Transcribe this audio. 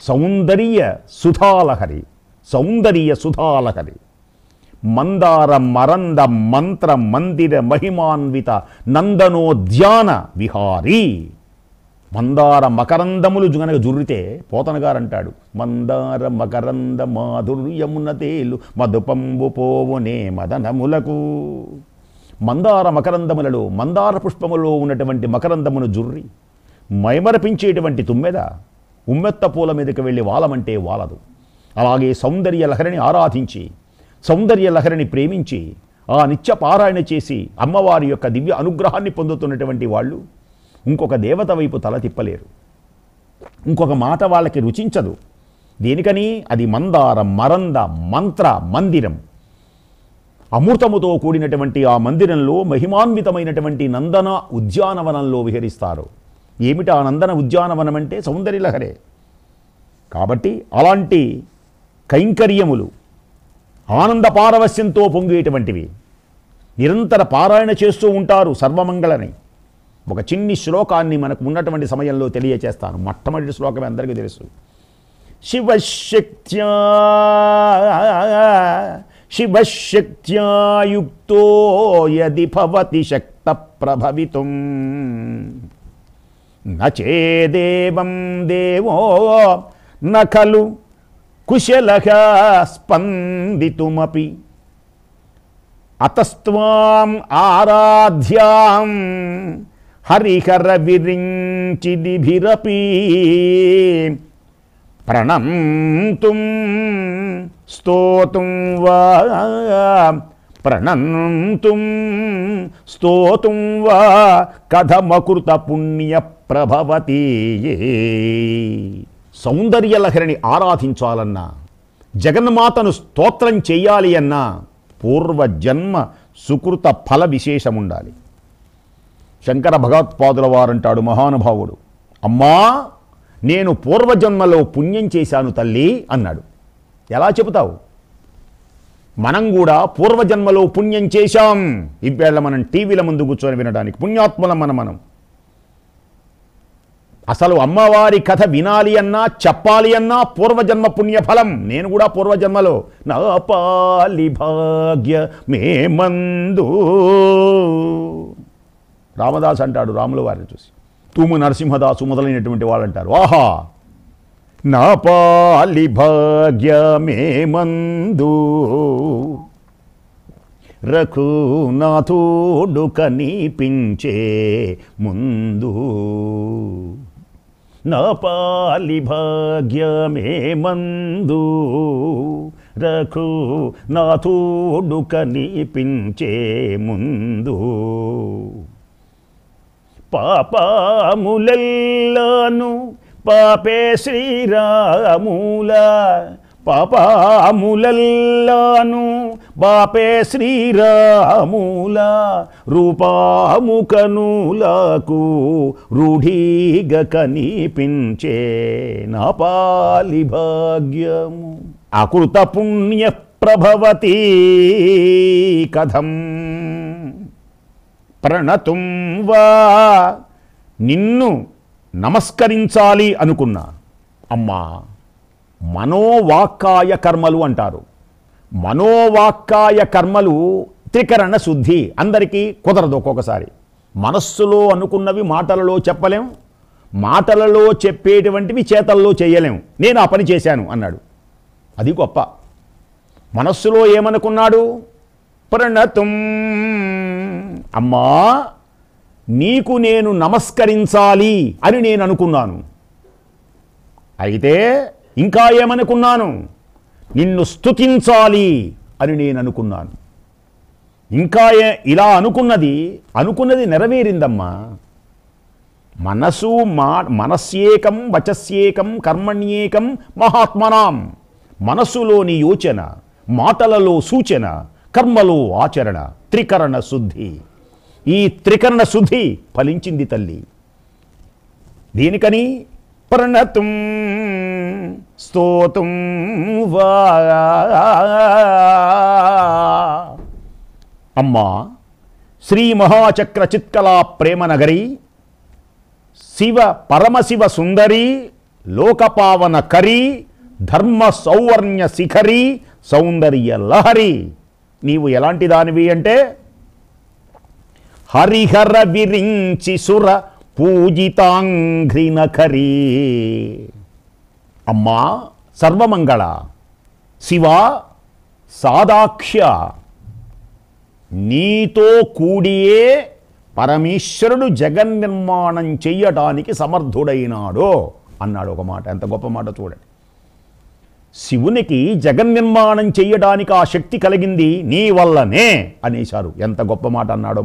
సౌందర్య సుధాలహరి, సౌందర్య సుధాలహరి. మందార మరంద మంత్ర మందిర మహిమాన్విత నందనోద్యాన విహారీ. మందార మకరందములు గనక జుర్రితే పోతన గారు అంటాడు, మందార మకరంద మాధుర్యమున తేలు మధుపంబు పోవునే మదనములకు. మందార మకరందములలో, మందార పుష్పములో ఉన్నటువంటి మకరందమును జుర్రి మైమరపించేటువంటి తుమ్మెద ఉమ్మెత్త పూల మీదకి వెళ్ళి వాలమంటే వాలదు. అలాగే సౌందర్య లహరిని ఆరాధించి, సౌందర్య లహరిని ప్రేమించి, ఆ నిత్య పారాయణ చేసి అమ్మవారి యొక్క దివ్య అనుగ్రహాన్ని పొందుతున్నటువంటి వాళ్ళు ఇంకొక దేవత వైపు తల తిప్పలేరు. ఇంకొక మాట వాళ్ళకి రుచించదు. దేనికని? అది మందార మరంద మంత్ర మందిరం. అమృతముతో కూడినటువంటి ఆ మందిరంలో మహిమాన్వితమైనటువంటి నందన ఉద్యానవనంలో విహరిస్తారు. ఏమిటి ఆ నందన ఉద్యానవనం అంటే? సౌందర్యలహరే. కాబట్టి అలాంటి కైంకర్యములు ఆనంద పారవస్యంతో పొంగేటువంటివి నిరంతర పారాయణ చేస్తూ ఉంటారు సర్వమంగళని. ఒక చిన్ని శ్లోకాన్ని మనకు ఉన్నటువంటి సమయంలో తెలియచేస్తాను. మొట్టమొదటి శ్లోకమే అందరికీ తెలుసు. శివశక్త్యా శివశక్త్యాయుక్తో యది భవతి శక్త ప్రభవితుం నచేదేవం దేవో నఖలు కుశలః స్పందితుమపి అతస్త్వాం ఆరాధ్యాం హరిహర విరించిదిభిరపి ప్రణంతుం స్తోతుం వా ప్రణంతుం స్తోతుం వా కథమకృత పుణ్య ప్రభవతి. సౌందర్యలహరిని ఆరాధించాలన్నా, జగన్మాతను స్తోత్రం చేయాలి అన్నా పూర్వజన్మ సుకృత ఫల విశేషం ఉండాలి. శంకర భగవత్పాదుల వారంటాడు మహానుభావుడు, అమ్మా నేను పూర్వజన్మలో పుణ్యం చేశాను తల్లి అన్నాడు. ఎలా చెబుతావు? మనం కూడా పూర్వజన్మలో పుణ్యం చేశాం. ఇవేళ మనం టీవీల ముందు కూర్చొని వినడానికి పుణ్యాత్ములం మనం. అసలు అమ్మవారి కథ వినాలి అన్నా, చెప్పాలి అన్నా పూర్వజన్మ పుణ్యఫలం. నేను కూడా పూర్వజన్మలో నా పాలి భాగ్య మే మందు. రామదాస్ అంటాడు రాముల వారిని చూసి, తూము నరసింహదాసు మొదలైనటువంటి వాళ్ళు అంటారు, ఆహా నా పాలి భాగ్య మే మందు రఘునాథుడు కనిపించే ముందు. నా పాలి భాగ్యమే మందు రఘునాథుడు కనిపించే ముందు. పాపములెల్లాను పాపే శ్రీరాముల, పాపములెల్లాను బాపే శ్రీరాముల రూపాముకనులకు రూఢీగ కనిపించే నా పాలి భాగ్యము. అకృత పుణ్య ప్రభవతి కథం ప్రణతుం వా. నిన్ను నమస్కరించాలి అనుకున్నా అమ్మా, మనోవాక్కాయ కర్మలు అంటారు. మనోవాక్కాయ కర్మలు త్రికరణ శుద్ధి. అందరికీ కుదరదు. ఒక్కొక్కసారి మనస్సులో అనుకున్నవి మాటలలో చెప్పలేం, మాటలలో చెప్పేటువంటివి చేతల్లో చేయలేం. నేను ఆ పని చేశాను అన్నాడు. అది గొప్ప. మనస్సులో ఏమనుకున్నాడు? ప్రణతుం, అమ్మా నీకు నేను నమస్కరించాలి అని నేను అనుకున్నాను. అయితే ఇంకా ఏమనుకున్నాను? నిన్ను స్తుతించాలి అని నేను అనుకున్నాను. ఇంకా ఇలా అనుకున్నది నెరవేరిందమ్మా. మనస్యేకం వచస్యేకం కర్మణ్యేకం మహాత్మనాం. మనస్సులోని యోచన, మాటలలో సూచన, కర్మలో ఆచరణ, త్రికరణ శుద్ధి. ఈ త్రికరణ శుద్ధి ఫలించింది తల్లి. దీనికని ప్రణతుం స్తోతుం వా. అమ్మా శ్రీ మహాచక్ర చిత్కళా ప్రేమనగరి, శివ పరమశివ సుందరి లోకపావన కరీ ధర్మ సౌవర్ణ్య శిఖరి సౌందర్య లహరి. నీవు ఎలాంటి దానివి అంటే హరిహర విరించి సుర పూజితాంఘ్రినఖరీ. అమ్మా సర్వమంగళ, శివ సాదాక్ష్య, నీతో కూడియే పరమేశ్వరుడు జగన్నిర్మాణం చెయ్యటానికి సమర్థుడైనాడు అన్నాడు. ఒక మాట, ఎంత గొప్ప మాట చూడండి. శివునికి జగన్నిర్మాణం చెయ్యడానికి ఆ శక్తి కలిగింది నీ వల్లనే అనేశారు. ఎంత గొప్ప మాట అన్నాడో.